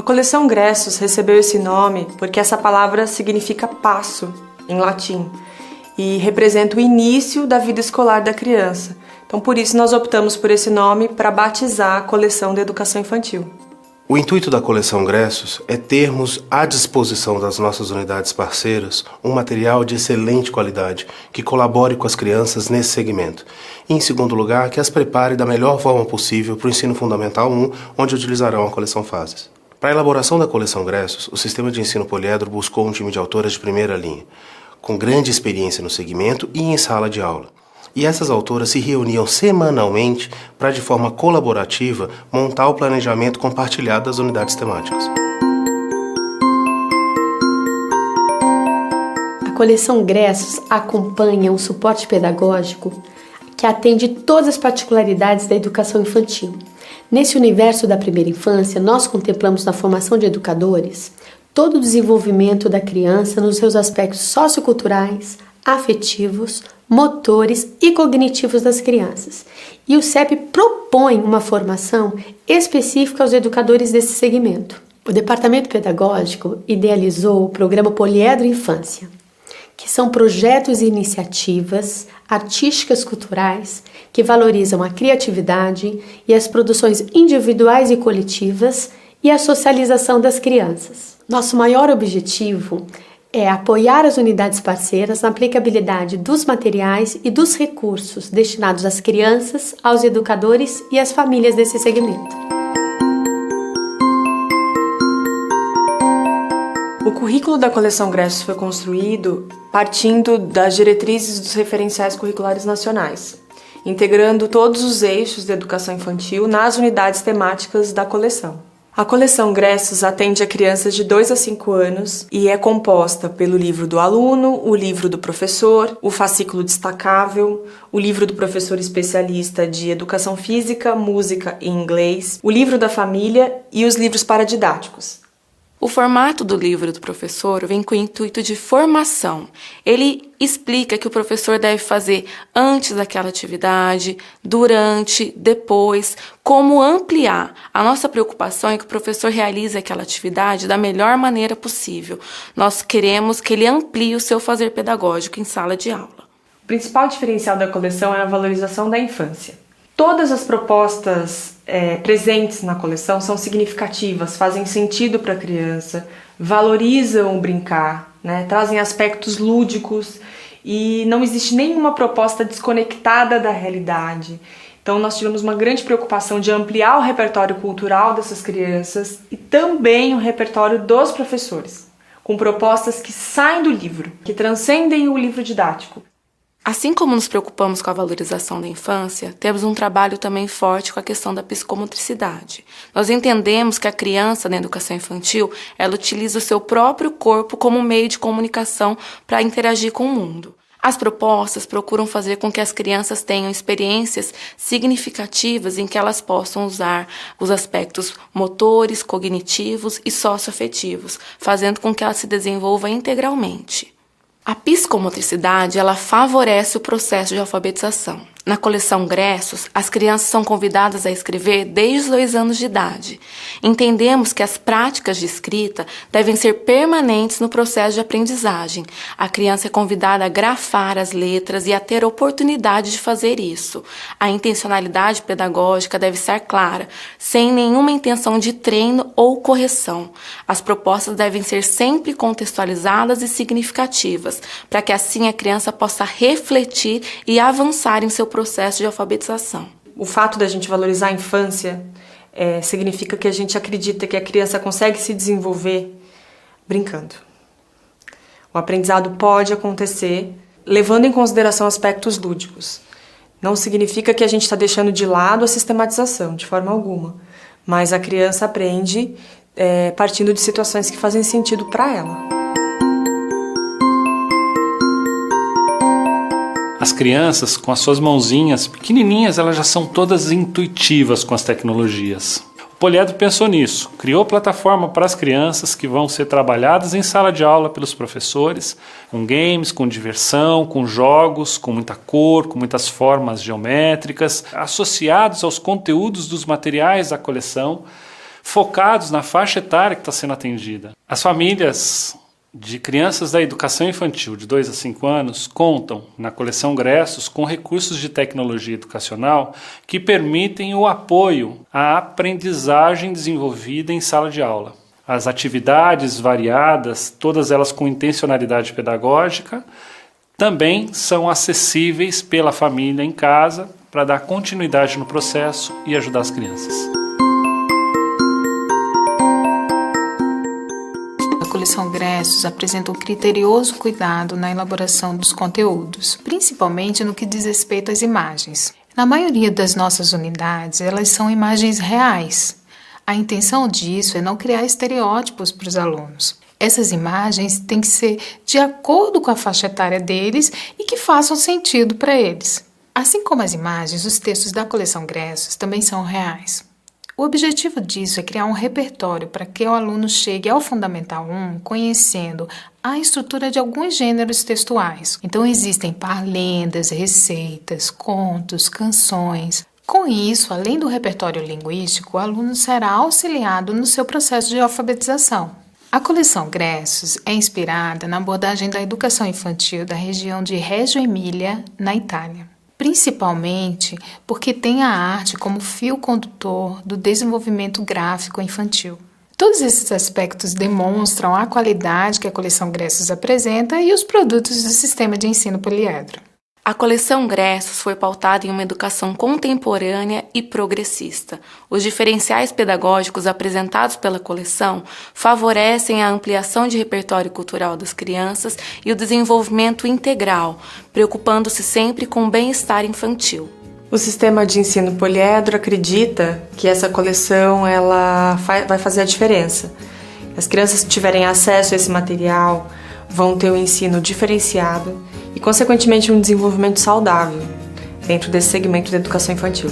coleção Gressos recebeu esse nome porque essa palavra significa passo, em latim, e representa o início da vida escolar da criança. Então, por isso, nós optamos por esse nome para batizar a coleção de educação infantil. O intuito da coleção Gressos é termos à disposição das nossas unidades parceiras um material de excelente qualidade que colabore com as crianças nesse segmento. E, em segundo lugar, que as prepare da melhor forma possível para o ensino fundamental 1, onde utilizarão a coleção Fases. Para a elaboração da coleção Gressos, o Sistema de Ensino Poliedro buscou um time de autoras de primeira linha, com grande experiência no segmento e em sala de aula. E essas autoras se reuniam semanalmente para, de forma colaborativa, montar o planejamento compartilhado das unidades temáticas. A coleção Gressos acompanha um suporte pedagógico que atende todas as particularidades da educação infantil. Nesse universo da primeira infância, nós contemplamos na formação de educadores todo o desenvolvimento da criança nos seus aspectos socioculturais, afetivos, motores e cognitivos das crianças. E o CEP propõe uma formação específica aos educadores desse segmento. O Departamento Pedagógico idealizou o programa Poliedro Infância, que são projetos e iniciativas artísticas culturais que valorizam a criatividade e as produções individuais e coletivas e a socialização das crianças. Nosso maior objetivo é apoiar as unidades parceiras na aplicabilidade dos materiais e dos recursos destinados às crianças, aos educadores e às famílias desse segmento. O currículo da coleção Gressos foi construído partindo das diretrizes dos referenciais curriculares nacionais, integrando todos os eixos da educação infantil nas unidades temáticas da coleção. A coleção Gressos atende a crianças de 2 a 5 anos e é composta pelo livro do aluno, o livro do professor, o fascículo destacável, o livro do professor especialista de educação física, música e inglês, o livro da família e os livros paradidáticos. O formato do livro do professor vem com o intuito de formação. Ele explica que o professor deve fazer antes daquela atividade, durante, depois, como ampliar. A nossa preocupação é que o professor realize aquela atividade da melhor maneira possível. Nós queremos que ele amplie o seu fazer pedagógico em sala de aula. O principal diferencial da coleção é a valorização da infância. Todas as propostas presentes na coleção são significativas, fazem sentido para a criança, valorizam o brincar, né? Trazem aspectos lúdicos e não existe nenhuma proposta desconectada da realidade. Então nós tivemos uma grande preocupação de ampliar o repertório cultural dessas crianças e também o repertório dos professores, com propostas que saem do livro, que transcendem o livro didático. Assim como nos preocupamos com a valorização da infância, temos um trabalho também forte com a questão da psicomotricidade. Nós entendemos que a criança, na educação infantil, ela utiliza o seu próprio corpo como meio de comunicação para interagir com o mundo. As propostas procuram fazer com que as crianças tenham experiências significativas em que elas possam usar os aspectos motores, cognitivos e socioafetivos, fazendo com que ela se desenvolva integralmente. A psicomotricidade, ela favorece o processo de alfabetização. Na coleção Gressos, as crianças são convidadas a escrever desde os 2 anos de idade. Entendemos que as práticas de escrita devem ser permanentes no processo de aprendizagem. A criança é convidada a grafar as letras e a ter a oportunidade de fazer isso. A intencionalidade pedagógica deve ser clara, sem nenhuma intenção de treino ou correção. As propostas devem ser sempre contextualizadas e significativas, para que assim a criança possa refletir e avançar em seu processo de alfabetização. O fato da gente valorizar a infância significa que a gente acredita que a criança consegue se desenvolver brincando. O aprendizado pode acontecer levando em consideração aspectos lúdicos. Não significa que a gente está deixando de lado a sistematização, de forma alguma, mas a criança aprende partindo de situações que fazem sentido para ela. As crianças, com as suas mãozinhas pequenininhas, elas já são todas intuitivas com as tecnologias. O Poliedro pensou nisso, criou plataforma para as crianças que vão ser trabalhadas em sala de aula pelos professores, com games, com diversão, com jogos, com muita cor, com muitas formas geométricas, associados aos conteúdos dos materiais da coleção, focados na faixa etária que está sendo atendida. As famílias de crianças da educação infantil de 2 a 5 anos contam na coleção Gressos com recursos de tecnologia educacional que permitem o apoio à aprendizagem desenvolvida em sala de aula. As atividades variadas, todas elas com intencionalidade pedagógica, também são acessíveis pela família em casa para dar continuidade no processo e ajudar as crianças. A coleção Gressos apresenta um criterioso cuidado na elaboração dos conteúdos, principalmente no que diz respeito às imagens. Na maioria das nossas unidades, elas são imagens reais. A intenção disso é não criar estereótipos para os alunos. Essas imagens têm que ser de acordo com a faixa etária deles e que façam sentido para eles. Assim como as imagens, os textos da coleção Gressos também são reais. O objetivo disso é criar um repertório para que o aluno chegue ao Fundamental 1 conhecendo a estrutura de alguns gêneros textuais. Então existem parlendas, receitas, contos, canções. Com isso, além do repertório linguístico, o aluno será auxiliado no seu processo de alfabetização. A coleção Gressos é inspirada na abordagem da educação infantil da região de Reggio Emília, na Itália. Principalmente porque tem a arte como fio condutor do desenvolvimento gráfico infantil. Todos esses aspectos demonstram a qualidade que a coleção Gressos apresenta e os produtos do sistema de ensino poliedro. A coleção Gressos foi pautada em uma educação contemporânea e progressista. Os diferenciais pedagógicos apresentados pela coleção favorecem a ampliação de repertório cultural das crianças e o desenvolvimento integral, preocupando-se sempre com o bem-estar infantil. O sistema de ensino poliedro acredita que essa coleção vai fazer a diferença. As crianças que tiverem acesso a esse material vão ter um ensino diferenciado e, consequentemente, um desenvolvimento saudável dentro desse segmento da educação infantil.